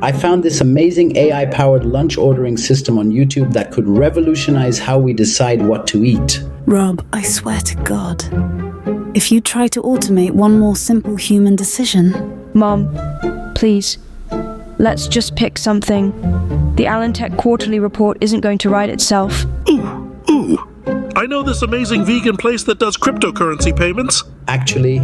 I found this amazing AI-powered lunch ordering system on YouTube that could revolutionize how we decide what to eat. Rob, I swear to God, if you try to automate one more simple human decision... Mom, please, let's just pick something. The Allen Tech quarterly report isn't going to write itself. Ooh. I know this amazing vegan place that does cryptocurrency payments. Actually,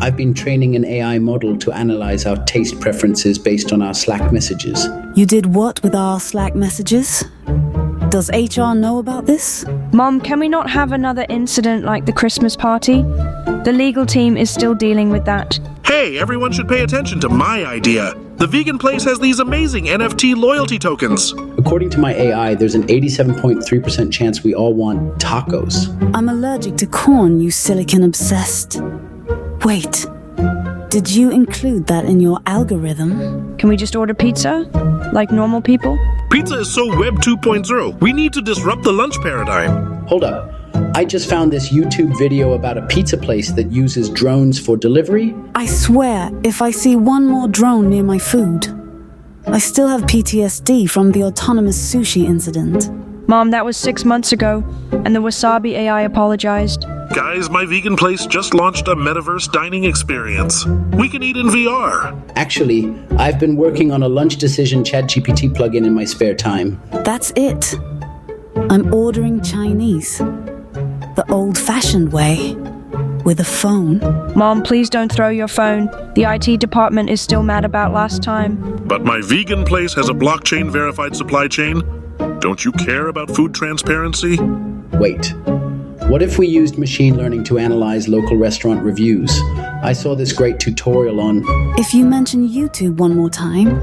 I've been training an AI model to analyze our taste preferences based on our Slack messages. You did what with our Slack messages? Does HR know about this? Mom, can we not have another incident like the Christmas party? The legal team is still dealing with that. Hey, everyone should pay attention to my idea. The vegan place has these amazing NFT loyalty tokens. According to my AI, there's an 87.3% chance we all want tacos. I'm allergic to corn, you silicon-obsessed. Wait, did you include that in your algorithm? Can we just order pizza? Like normal people? Pizza is so Web 2.0. We need to disrupt the lunch paradigm. Hold up. I just found this YouTube video about a pizza place that uses drones for delivery. I swear, if I see one more drone near my food, I still have PTSD from the autonomous sushi incident. Mom, that was 6 months ago, and the Wasabi AI apologized. Guys, my vegan place just launched a metaverse dining experience. We can eat in VR. Actually, I've been working on a lunch decision ChatGPT plugin in my spare time. That's it. I'm ordering Chinese. The old-fashioned way. With a phone. Mom, please don't throw your phone. The IT department is still mad about last time. But my vegan place has a blockchain-verified supply chain. Don't you care about food transparency? Wait. What if we used machine learning to analyze local restaurant reviews? I saw this great tutorial on... If you mention YouTube one more time,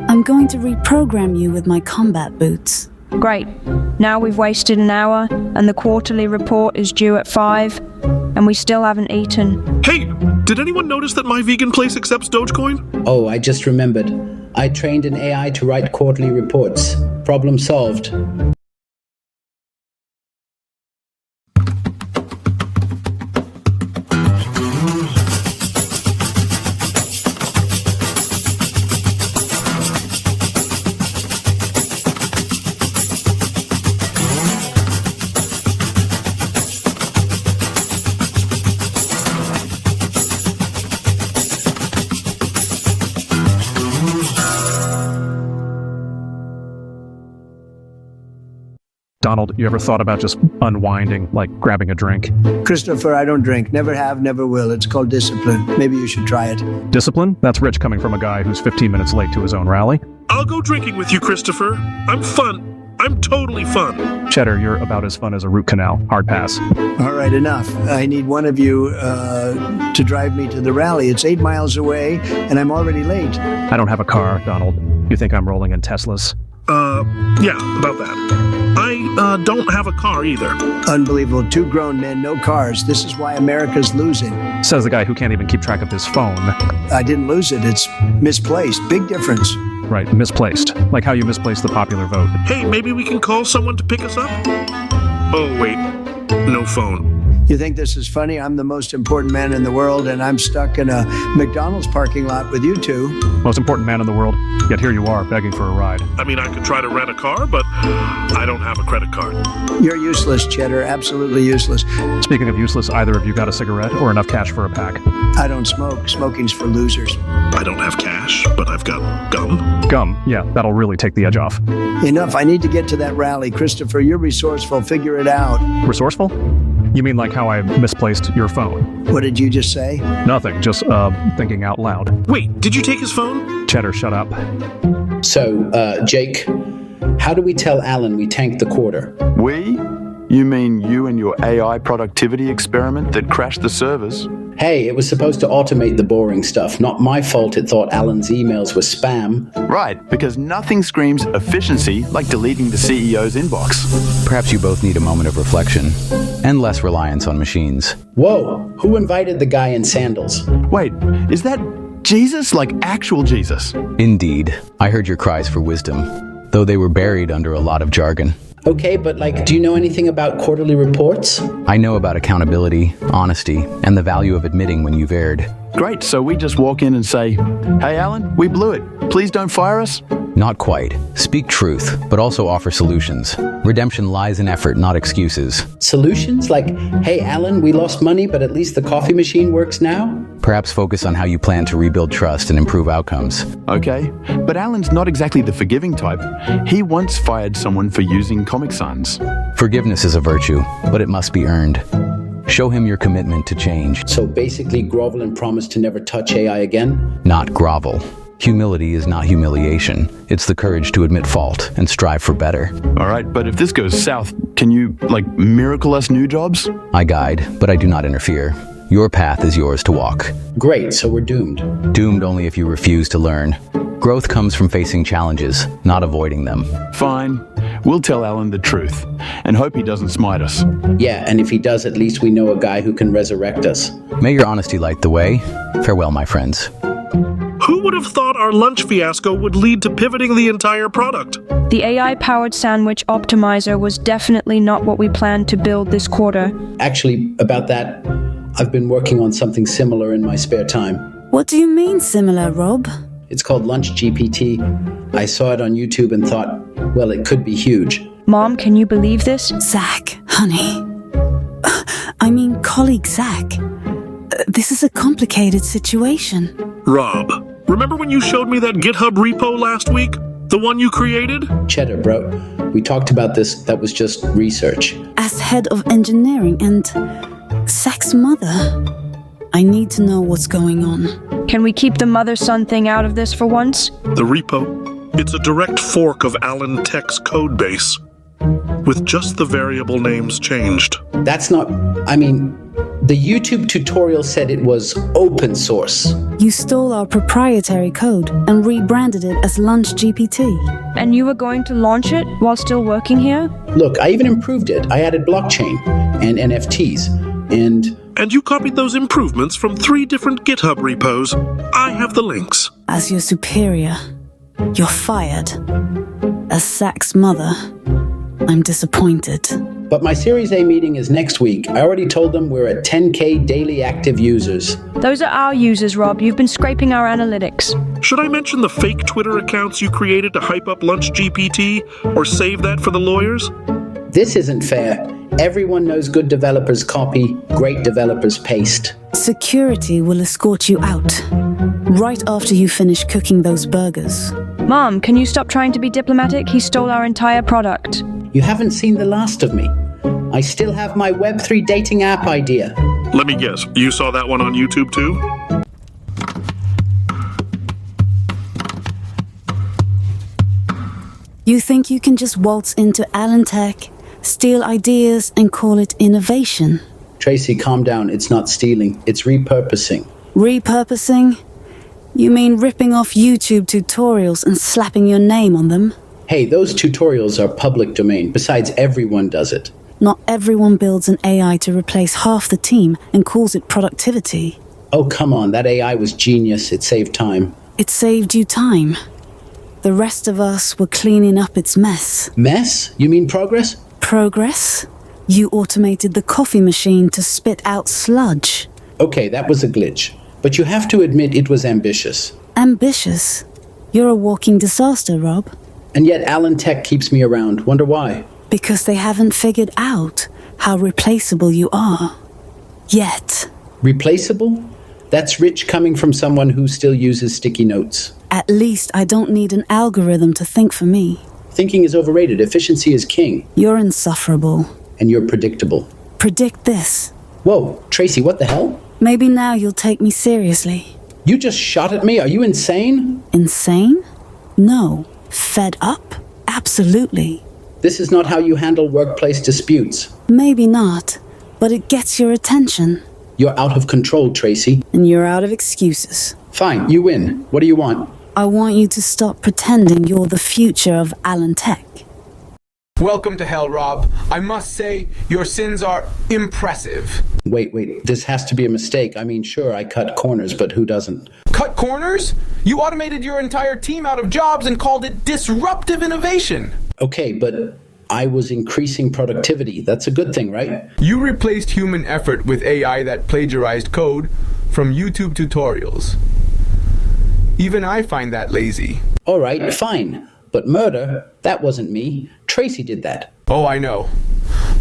I'm going to reprogram you with my combat boots. Great. Now we've wasted an hour, and the quarterly report is due at 5, and we still haven't eaten. Hey, did anyone notice that my vegan place accepts Dogecoin? Oh, I just remembered. I trained an AI to write quarterly reports. Problem solved. Donald, you ever thought about just unwinding, like grabbing a drink? Christopher, I don't drink. Never have, never will. It's called discipline. Maybe you should try it. Discipline? That's rich coming from a guy who's 15 minutes late to his own rally. I'll go drinking with you, Christopher. I'm fun. I'm totally fun. Cheddar, you're about as fun as a root canal. Hard pass. All right, enough. I need one of you to drive me to the rally. It's 8 miles away, and I'm already late. I don't have a car, Donald. You think I'm rolling in Teslas? Yeah, about that. I don't have a car either. Unbelievable. 2 grown men, no cars. This is why America's losing. Says the guy who can't even keep track of his phone. I didn't lose it. It's misplaced. Big difference. Right, misplaced. Like how you misplaced the popular vote. Hey, maybe we can call someone to pick us up? Oh, wait. No phone. You think this is funny? I'm the most important man in the world, and I'm stuck in a McDonald's parking lot with you two. Most important man in the world, yet here you are, begging for a ride. I mean, I could try to rent a car, but I don't have a credit card. You're useless, Cheddar. Absolutely useless. Speaking of useless, either of you got a cigarette or enough cash for a pack? I don't smoke. Smoking's for losers. I don't have cash, but I've got gum. Gum? Yeah, that'll really take the edge off. Enough. I need to get to that rally. Christopher, you're resourceful. Figure it out. Resourceful? You mean like how I misplaced your phone? What did you just say? Nothing, just, thinking out loud. Wait, did you take his phone? Cheddar, shut up. So, Jake, how do we tell Alan we tanked the quarter? We? You mean you and your AI productivity experiment that crashed the servers? Hey, it was supposed to automate the boring stuff. Not my fault it thought Alan's emails were spam. Right, because nothing screams efficiency like deleting the CEO's inbox. Perhaps you both need a moment of reflection and less reliance on machines. Whoa, who invited the guy in sandals? Wait, is that Jesus? Like actual Jesus? Indeed. I heard your cries for wisdom, though they were buried under a lot of jargon. Okay, but do you know anything about quarterly reports? I know about accountability, honesty, and the value of admitting when you've erred. Great, so we just walk in and say, "Hey Alan, we blew it. Please don't fire us." Not quite. Speak truth, but also offer solutions. Redemption lies in effort, not excuses. Solutions like, hey Alan, we lost money, but at least the coffee machine works now? Perhaps focus on how you plan to rebuild trust and improve outcomes. Okay, but Alan's not exactly the forgiving type. He once fired someone for using Comic Sans. Forgiveness is a virtue, but it must be earned. Show him your commitment to change, So basically grovel and promise to never touch AI again? not grovel. Humility is not humiliation. It's the courage to admit fault and strive for better. All right, but if this goes south, can you, miracle us new jobs? I guide, but I do not interfere. Your path is yours to walk. Great, so we're doomed. Doomed only if you refuse to learn. Growth comes from facing challenges, not avoiding them. Fine. We'll tell Alan the truth and hope he doesn't smite us. Yeah, and if he does, at least we know a guy who can resurrect us. May your honesty light the way. Farewell, my friends. Who would have thought our lunch fiasco would lead to pivoting the entire product? The AI-powered sandwich optimizer was definitely not what we planned to build this quarter. Actually, about that, I've been working on something similar in my spare time. What do you mean similar, Rob? It's called Lunch GPT. I saw it on YouTube and thought, well, it could be huge. Mom, can you believe this? Zach, honey. Colleague Zach. This is a complicated situation. Rob, remember when you showed me that GitHub repo last week? The one you created? Cheddar, bro. We talked about this. That was just research. As head of engineering and Zach's mother, I need to know what's going on. Can we keep the mother-son thing out of this for once? The repo. It's a direct fork of Alan Tech's codebase, with just the variable names changed. That's not... the YouTube tutorial said it was open source. You stole our proprietary code and rebranded it as Lunch GPT. And you were going to launch it while still working here? Look, I even improved it. I added blockchain and NFTs and... And you copied those improvements from 3 different GitHub repos. I have the links. As your superior, you're fired. As Zach's mother, I'm disappointed. But my Series A meeting is next week. I already told them we're at 10K daily active users. Those are our users, Rob. You've been scraping our analytics. Should I mention the fake Twitter accounts you created to hype up Lunch GPT, or save that for the lawyers? This isn't fair. Everyone knows good developers copy, great developers paste. Security will escort you out right after you finish cooking those burgers. Mom, can you stop trying to be diplomatic? He stole our entire product. You haven't seen the last of me. I still have my Web3 dating app idea. Let me guess, you saw that one on YouTube too? You think you can just waltz into Alan Tech, steal ideas, and call it innovation? Tracy, calm down. It's not stealing. It's repurposing. Repurposing? You mean ripping off YouTube tutorials and slapping your name on them? Hey, those tutorials are public domain. Besides, everyone does it. Not everyone builds an AI to replace half the team and calls it productivity. Oh, come on. That AI was genius. It saved time. It saved you time. The rest of us were cleaning up its mess. Mess? You mean progress? Progress? You automated the coffee machine to spit out sludge. Okay, that was a glitch. But you have to admit it was ambitious. Ambitious? You're a walking disaster, Rob. And yet Alan Tech keeps me around. Wonder why? Because they haven't figured out how replaceable you are. Yet. Replaceable? That's rich coming from someone who still uses sticky notes. At least I don't need an algorithm to think for me. Thinking is overrated. Efficiency is king. You're insufferable. And you're predictable. Predict this. Whoa, Tracy, what the hell? Maybe now you'll take me seriously. You just shot at me? Are you insane? Insane? No. Fed up? Absolutely. This is not how you handle workplace disputes. Maybe not, but it gets your attention. You're out of control, Tracy. And you're out of excuses. Fine, you win. What do you want? I want you to stop pretending you're the future of Alan Tech. Welcome to hell, Rob. I must say, your sins are impressive. Wait. This has to be a mistake. Sure, I cut corners, but who doesn't? Cut corners? You automated your entire team out of jobs and called it disruptive innovation. Okay, but I was increasing productivity. That's a good thing, right? You replaced human effort with AI that plagiarized code, from YouTube tutorials. Even I find that lazy. All right, fine. But murder, that wasn't me. Tracy did that. Oh, I know.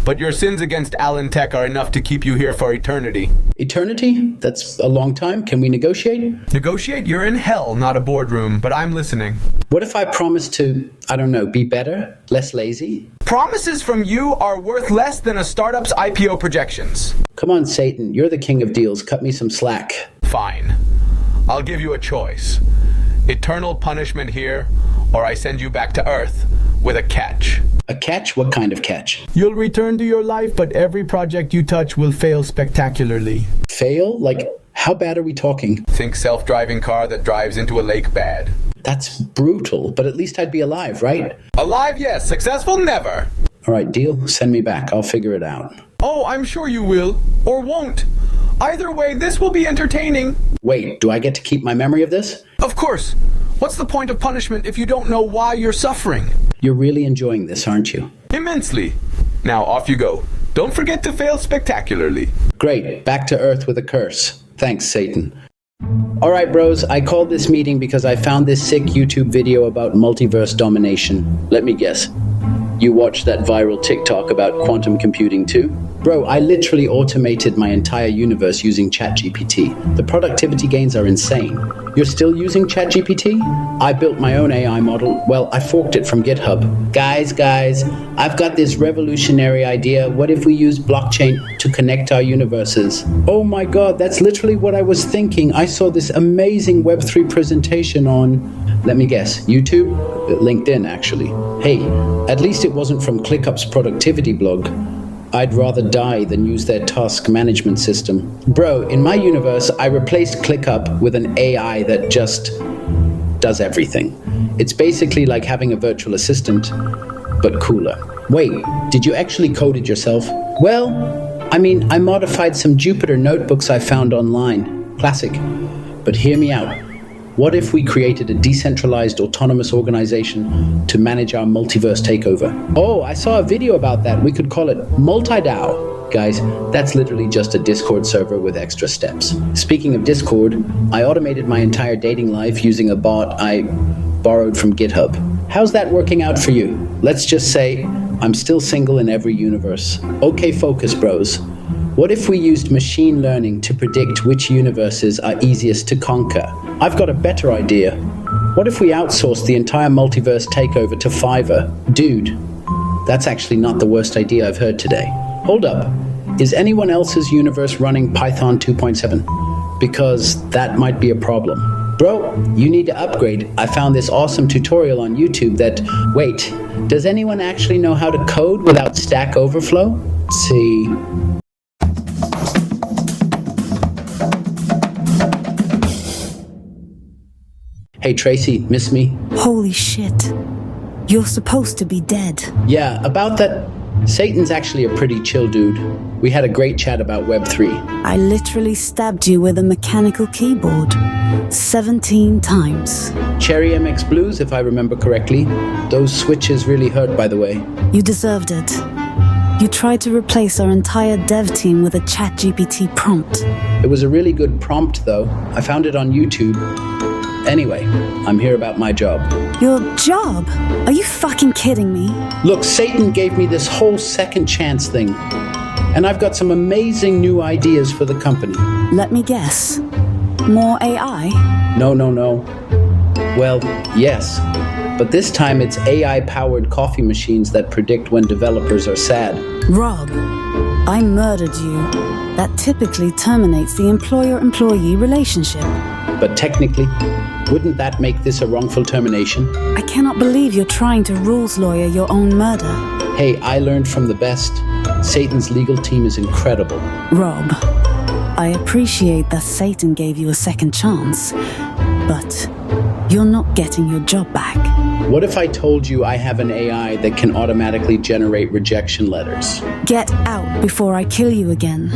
But your sins against Alan Tech are enough to keep you here for eternity. Eternity? That's a long time. Can we negotiate? Negotiate? You're in hell, not a boardroom, but I'm listening. What if I promise to, I don't know, be better? Less lazy? Promises from you are worth less than a startup's IPO projections. Come on, Satan. You're the king of deals. Cut me some slack. Fine. I'll give you a choice. Eternal punishment here, or I send you back to Earth with a catch. A catch? What kind of catch? You'll return to your life, but every project you touch will fail spectacularly. Fail? Like, how bad are we talking? Think self-driving car that drives into a lake bad. That's brutal, but at least I'd be alive, right? Alive, yes. Successful, never. All right, deal. Send me back. I'll figure it out. Oh, I'm sure you will. Or won't. Either way, this will be entertaining. Wait, do I get to keep my memory of this? Of course. What's the point of punishment if you don't know why you're suffering? You're really enjoying this, aren't you? Immensely. Now off you go. Don't forget to fail spectacularly. Great. Back to Earth with a curse. Thanks, Satan. All right, bros. I called this meeting because I found this sick YouTube video about multiverse domination. Let me guess. You watched that viral TikTok about quantum computing too? Bro, I literally automated my entire universe using ChatGPT. The productivity gains are insane. You're still using ChatGPT? I built my own AI model. Well, I forked it from GitHub. Guys, I've got this revolutionary idea. What if we use blockchain to connect our universes? Oh my god, that's literally what I was thinking. I saw this amazing Web3 presentation on, let me guess, YouTube? LinkedIn, actually. Hey, at least it wasn't from ClickUp's productivity blog. I'd rather die than use their task management system. Bro, in my universe, I replaced ClickUp with an AI that just does everything. It's basically like having a virtual assistant, but cooler. Wait, did you actually code it yourself? Well, I mean, I modified some Jupyter notebooks I found online. Classic. But hear me out. What if we created a decentralized autonomous organization to manage our multiverse takeover? Oh, I saw a video about that. We could call it multi-DAO. Guys, that's literally just a Discord server with extra steps. Speaking of Discord, I automated my entire dating life using a bot I borrowed from GitHub. How's that working out for you? Let's just say I'm still single in every universe. Okay, focus, bros. What if we used machine learning to predict which universes are easiest to conquer? I've got a better idea. What if we outsourced the entire multiverse takeover to Fiverr? Dude, that's actually not the worst idea I've heard today. Hold up. Is anyone else's universe running Python 2.7? Because that might be a problem. Bro, you need to upgrade. I found this awesome tutorial on YouTube that... Wait, does anyone actually know how to code without Stack Overflow? See... Hey Tracy, miss me? Holy shit. You're supposed to be dead. Yeah, about that, Satan's actually a pretty chill dude. We had a great chat about Web3. I literally stabbed you with a mechanical keyboard 17 times. Cherry MX Blues, if I remember correctly. Those switches really hurt, by the way. You deserved it. You tried to replace our entire dev team with a ChatGPT prompt. It was a really good prompt, though. I found it on YouTube. Anyway, I'm here about my job. Your job? Are you fucking kidding me? Look, Satan gave me this whole second chance thing. And I've got some amazing new ideas for the company. Let me guess. More AI? No. Well, yes. But this time it's AI-powered coffee machines that predict when developers are sad. Rob, I murdered you. That typically terminates the employer-employee relationship. But technically, wouldn't that make this a wrongful termination? I cannot believe you're trying to rules lawyer your own murder. Hey, I learned from the best. Satan's legal team is incredible. Rob, I appreciate that Satan gave you a second chance, but you're not getting your job back. What if I told you I have an AI that can automatically generate rejection letters? Get out before I kill you again.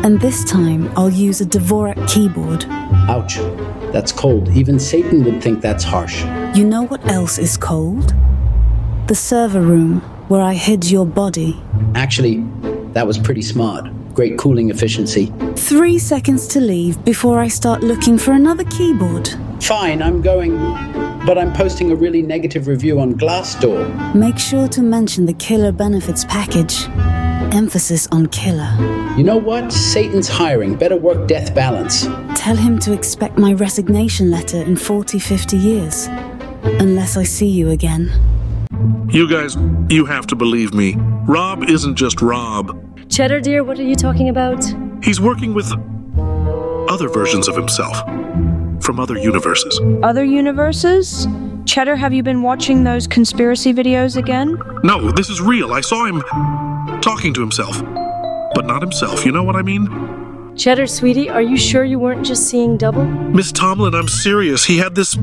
And this time, I'll use a Dvorak keyboard. Ouch. That's cold. Even Satan would think that's harsh. You know what else is cold? The server room, where I hid your body. Actually, that was pretty smart. great cooling efficiency. 3 seconds to leave before I start looking for another keyboard. Fine, I'm going, but I'm posting a really negative review on Glassdoor. Make sure to mention the killer benefits package. Emphasis on killer. You know what? Satan's hiring. Better work-death balance. Tell him to expect my resignation letter in 40, 50 years. Unless I see you again. You guys, you have to believe me. Rob isn't just Rob. Cheddar, dear, what are you talking about? He's working with other versions of himself from other universes. Other universes? Cheddar, have you been watching those conspiracy videos again? No, this is real. I saw him talking to himself. But not himself, you know what I mean? Cheddar, sweetie, are you sure you weren't just seeing double? Miss Tomlin, I'm serious. He had this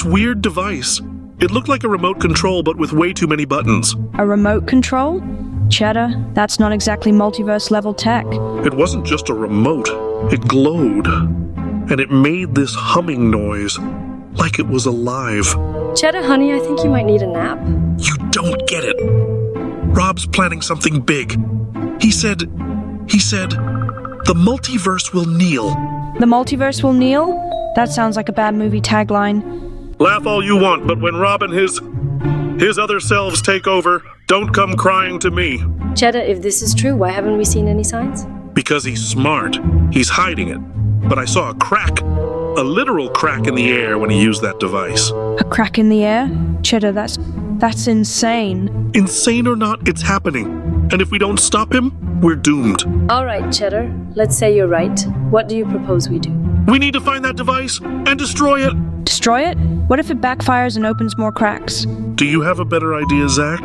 weird device. It looked like a remote control, but with way too many buttons. A remote control? Cheddar, that's not exactly multiverse level tech. It wasn't just a remote. It glowed. And it made this humming noise, like it was alive. Cheddar, honey, I think you might need a nap. You don't get it. Rob's planning something big. He said, the multiverse will kneel. The multiverse will kneel? That sounds like a bad movie tagline. Laugh all you want, but when Rob and his other selves take over, don't come crying to me. Cheddar, if this is true, why haven't we seen any signs? Because he's smart. He's hiding it. But I saw a crack, a literal crack in the air when he used that device. A crack in the air? Cheddar, that's insane. Insane or not, it's happening. And if we don't stop him, we're doomed. All right, Cheddar. Let's say you're right. What do you propose we do? We need to find that device and destroy it. Destroy it? What if it backfires and opens more cracks? Do you have a better idea, Zach?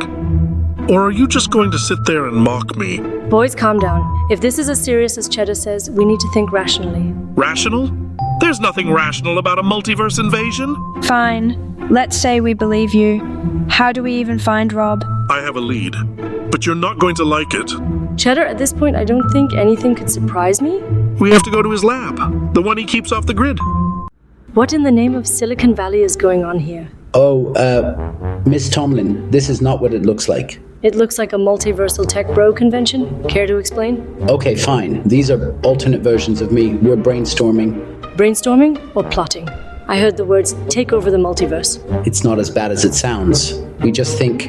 Or are you just going to sit there and mock me? Boys, calm down. If this is as serious as Cheddar says, we need to think rationally. Rational? There's nothing rational about a multiverse invasion. Fine. Let's say we believe you. How do we even find Rob? I have a lead, but you're not going to like it. Cheddar, at this point, I don't think anything could surprise me. We have to go to his lab, the one he keeps off the grid. What in the name of Silicon Valley is going on here? Oh, Miss Tomlin, this is not what it looks like. It looks like a multiversal tech bro convention. Care to explain? Okay, fine. These are alternate versions of me. We're brainstorming. Brainstorming or plotting? I heard the words, take over the multiverse. It's not as bad as it sounds. We just think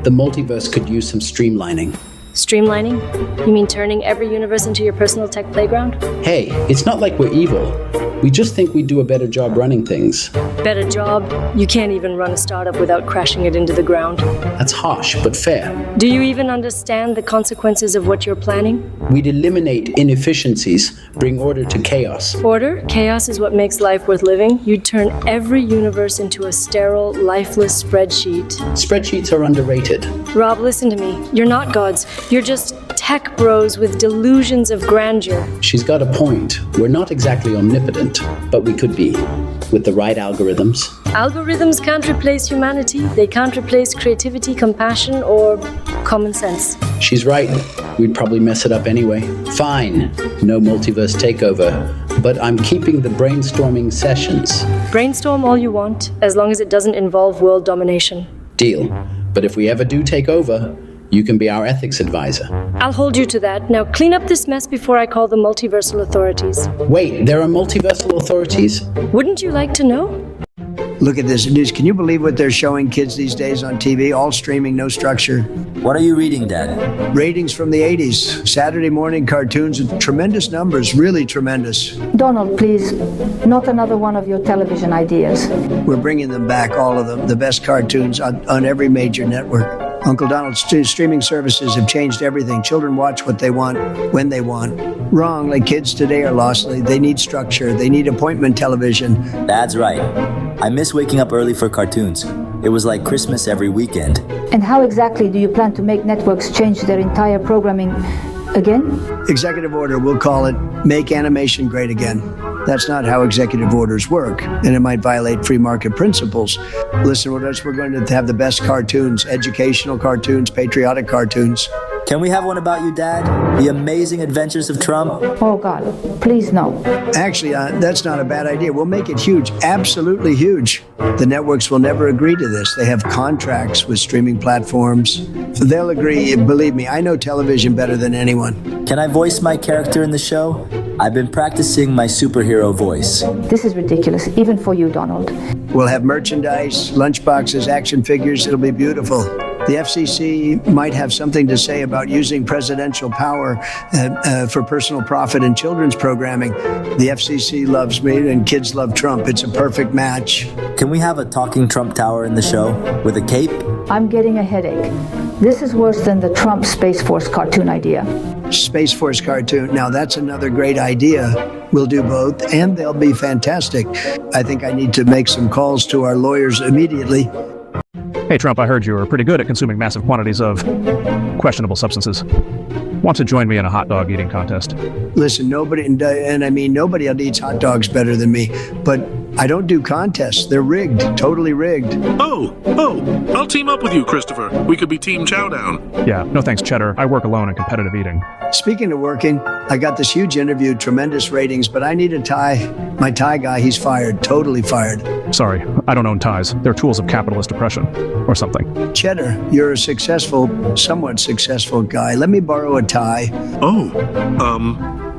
the multiverse could use some streamlining. Streamlining? You mean turning every universe into your personal tech playground? Hey, it's not like we're evil. We just think we do a better job running things. Better job? You can't even run a startup without crashing it into the ground. That's harsh, but fair. Do you even understand the consequences of what you're planning? We'd eliminate inefficiencies, bring order to chaos. Order? Chaos is what makes life worth living. You'd turn every universe into a sterile, lifeless spreadsheet. Spreadsheets are underrated. Rob, listen to me. You're not gods. You're just tech bros with delusions of grandeur. She's got a point. We're not exactly omnipotent, but we could be, with the right algorithms. Algorithms can't replace humanity. They can't replace creativity, compassion, or common sense. She's right. We'd probably mess it up anyway. Fine. No multiverse takeover. But I'm keeping the brainstorming sessions. Brainstorm all you want, as long as it doesn't involve world domination. Deal. But if we ever do take over, you can be our ethics advisor. I'll hold you to that. Now clean up this mess before I call the multiversal authorities. Wait, there are multiversal authorities? Wouldn't you like to know? Look at this news. Can you believe what they're showing kids these days on TV? All streaming, no structure. What are you reading, Dad? Ratings from the 80s. Saturday morning cartoons with tremendous numbers, really tremendous. Donald, please, not another one of your television ideas. We're bringing them back, all of them, the best cartoons on every major network. Uncle Donald's streaming services have changed everything. Children watch what they want, when they want. Wrong, like kids today are lost. They need structure. They need appointment television. That's right. I miss waking up early for cartoons. It was like Christmas every weekend. And how exactly do you plan to make networks change their entire programming again? Executive order, we'll call it Make Animation Great Again. That's not how executive orders work, and it might violate free market principles. Listen, we're going to have the best cartoons, educational cartoons, patriotic cartoons. Can we have one about you, Dad? The Amazing Adventures of Trump? Oh, God, please no. Actually, that's not a bad idea. We'll make it huge, absolutely huge. The networks will never agree to this. They have contracts with streaming platforms. They'll agree. Believe me, I know television better than anyone. Can I voice my character in the show? I've been practicing my superhero voice. This is ridiculous, even for you, Donald. We'll have merchandise, lunchboxes, action figures. It'll be beautiful. The FCC might have something to say about using presidential power for personal profit in children's programming. The FCC loves me and kids love Trump. It's a perfect match. Can we have a talking Trump tower in the show with a cape? I'm getting a headache. This is worse than the Trump Space Force cartoon idea. Space Force cartoon. Now that's another great idea. We'll do both, and they'll be fantastic. I think I need to make some calls to our lawyers immediately. Hey Trump, I heard you were pretty good at consuming massive quantities of questionable substances. Want to join me in a hot dog eating contest? Listen, nobody eats hot dogs better than me, but I don't do contests. They're rigged, totally rigged. Oh, I'll team up with you, Christopher. We could be Team Chowdown. Yeah, no thanks, Cheddar. I work alone in competitive eating. Speaking of working, I got this huge interview, tremendous ratings, but I need a tie. My tie guy, he's fired, totally fired. Sorry, I don't own ties. They're tools of capitalist oppression, or something. Cheddar, you're a somewhat successful guy. Let me borrow a tie. Oh,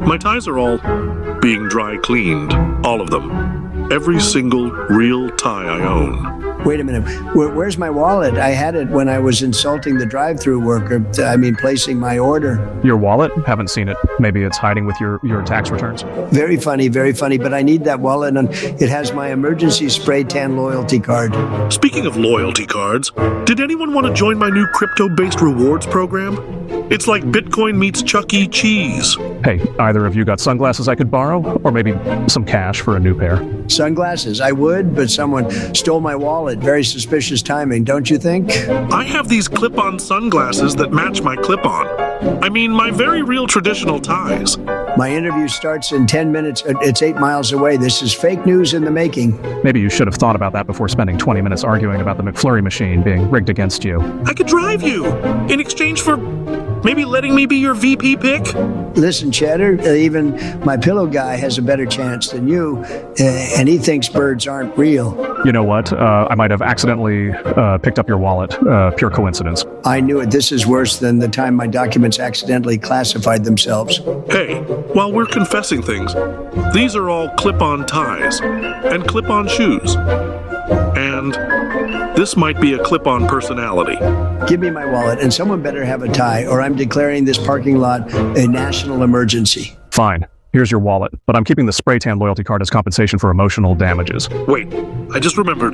my ties are all being dry cleaned. All of them. Every single real tie I own. Wait a minute. Where's my wallet? I had it when I was insulting the drive-thru worker. Placing my order. Your wallet? Haven't seen it. Maybe it's hiding with your tax returns. Very funny, but I need that wallet, and it has my emergency spray tan loyalty card. Speaking of loyalty cards, did anyone want to join my new crypto-based rewards program? It's like Bitcoin meets Chuck E. Cheese. Hey, either of you got sunglasses I could borrow? Or maybe some cash for a new pair? Sunglasses? I would, but someone stole my wallet. Very suspicious timing, don't you think? I have these clip-on sunglasses that match my clip-on. I mean, my very real traditional ties. My interview starts in 10 minutes. It's 8 miles away. This is fake news in the making. Maybe you should have thought about that before spending 20 minutes arguing about the McFlurry machine being rigged against you. I could drive you in exchange for maybe letting me be your VP pick? Listen, Cheddar, even my pillow guy has a better chance than you, and he thinks birds aren't real. You know what? I might have accidentally picked up your wallet. Pure coincidence. I knew it. This is worse than the time my documents accidentally classified themselves. Hey, while we're confessing things, these are all clip-on ties and clip-on shoes. And this might be a clip-on personality. Give me my wallet, and someone better have a tie, or I'm declaring this parking lot a national emergency. Fine. Here's your wallet, but I'm keeping the spray tan loyalty card as compensation for emotional damages. Wait, I just remembered.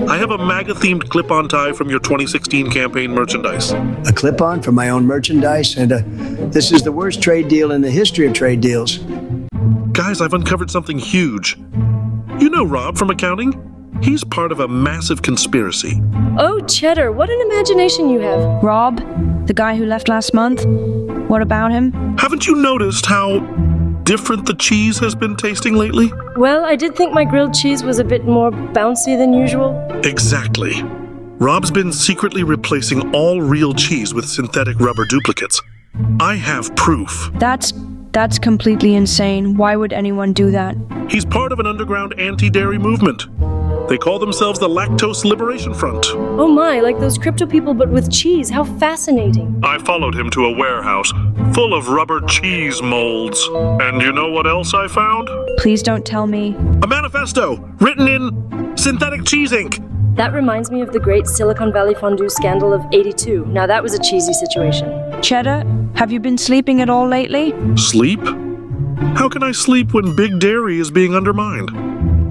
I have a MAGA-themed clip-on tie from your 2016 campaign merchandise. A clip-on from my own merchandise? And this is the worst trade deal in the history of trade deals. Guys, I've uncovered something huge. You know Rob from accounting? He's part of a massive conspiracy. Oh, Cheddar, what an imagination you have. Rob, the guy who left last month? What about him? Haven't you noticed how different the cheese has been tasting lately? Well, I did think my grilled cheese was a bit more bouncy than usual. Exactly. Rob's been secretly replacing all real cheese with synthetic rubber duplicates. I have proof. That's completely insane. Why would anyone do that? He's part of an underground anti-dairy movement. They call themselves the Lactose Liberation Front. Oh my, like those crypto people but with cheese. How fascinating. I followed him to a warehouse full of rubber cheese molds. And you know what else I found? Please don't tell me. A manifesto written in synthetic cheese ink. That reminds me of the great Silicon Valley fondue scandal of '82. Now that was a cheesy situation. Cheddar, have you been sleeping at all lately? Sleep? How can I sleep when big dairy is being undermined?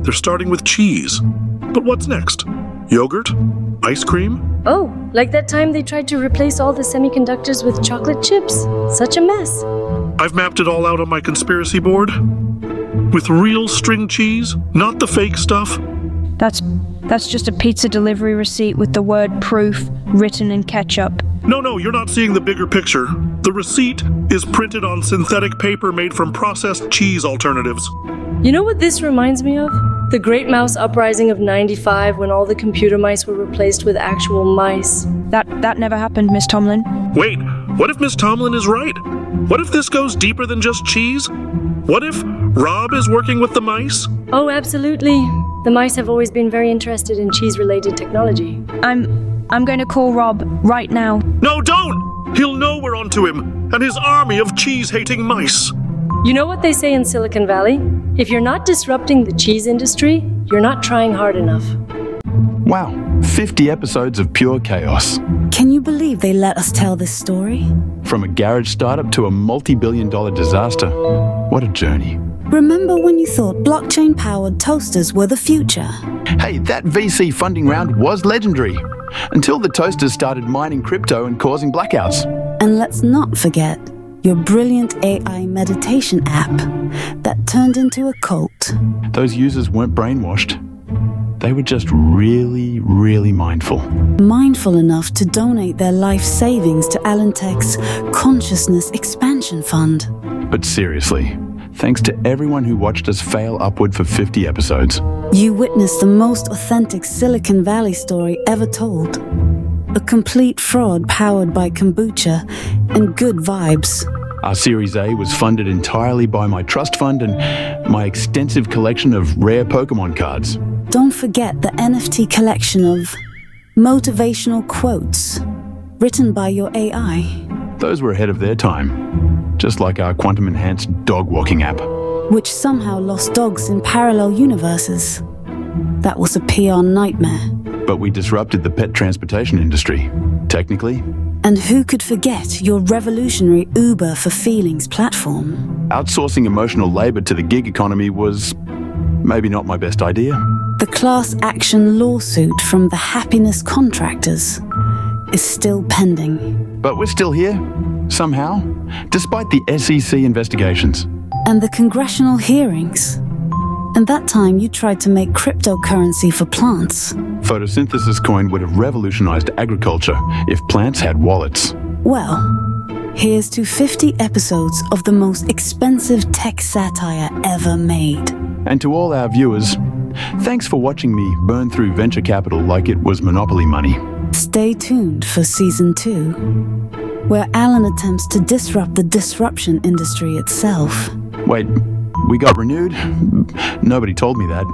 They're starting with cheese. But what's next? Yogurt? Ice cream? Oh, like that time they tried to replace all the semiconductors with chocolate chips. Such a mess. I've mapped it all out on my conspiracy board. With real string cheese, not the fake stuff. That's just a pizza delivery receipt with the word proof written in ketchup. No, you're not seeing the bigger picture. The receipt is printed on synthetic paper made from processed cheese alternatives. You know what this reminds me of? The Great Mouse Uprising of '95 when all the computer mice were replaced with actual mice. That never happened, Miss Tomlin. Wait, What if Miss Tomlin is right? What if this goes deeper than just cheese? What if Rob is working with the mice? Oh, absolutely. The mice have always been very interested in cheese-related technology. I'm going to call Rob right now. No, don't! He'll know we're onto him, and his army of cheese-hating mice. You know what they say in Silicon Valley? If you're not disrupting the cheese industry, you're not trying hard enough. Wow, 50 episodes of pure chaos. Can you believe they let us tell this story? From a garage startup to a multi-billion-dollar disaster. What a journey. Remember when you thought blockchain-powered toasters were the future? Hey, that VC funding round was legendary. Until the toasters started mining crypto and causing blackouts. And let's not forget your brilliant AI meditation app that turned into a cult. Those users weren't brainwashed. They were just really, really mindful. Mindful enough to donate their life savings to Alantech's Consciousness Expansion Fund. But seriously, thanks to everyone who watched us fail upward for 50 episodes. You witnessed the most authentic Silicon Valley story ever told. A complete fraud powered by kombucha and good vibes. Our Series A was funded entirely by my trust fund and my extensive collection of rare Pokemon cards. Don't forget the NFT collection of motivational quotes written by your AI. Those were ahead of their time, just like our quantum-enhanced dog-walking app. Which somehow lost dogs in parallel universes. That was a PR nightmare. But we disrupted the pet transportation industry, technically. And who could forget your revolutionary Uber for Feelings platform? Outsourcing emotional labor to the gig economy was maybe not my best idea. The class action lawsuit from the happiness contractors is still pending. But we're still here, somehow, despite the SEC investigations. And the congressional hearings. And that time you tried to make cryptocurrency for plants. Photosynthesis coin would have revolutionized agriculture if plants had wallets. Well, here's to 50 episodes of the most expensive tech satire ever made. And to all our viewers, thanks for watching me burn through venture capital like it was Monopoly money. Stay tuned for Season 2, where Alan attempts to disrupt the disruption industry itself. Wait, we got renewed? Nobody told me that.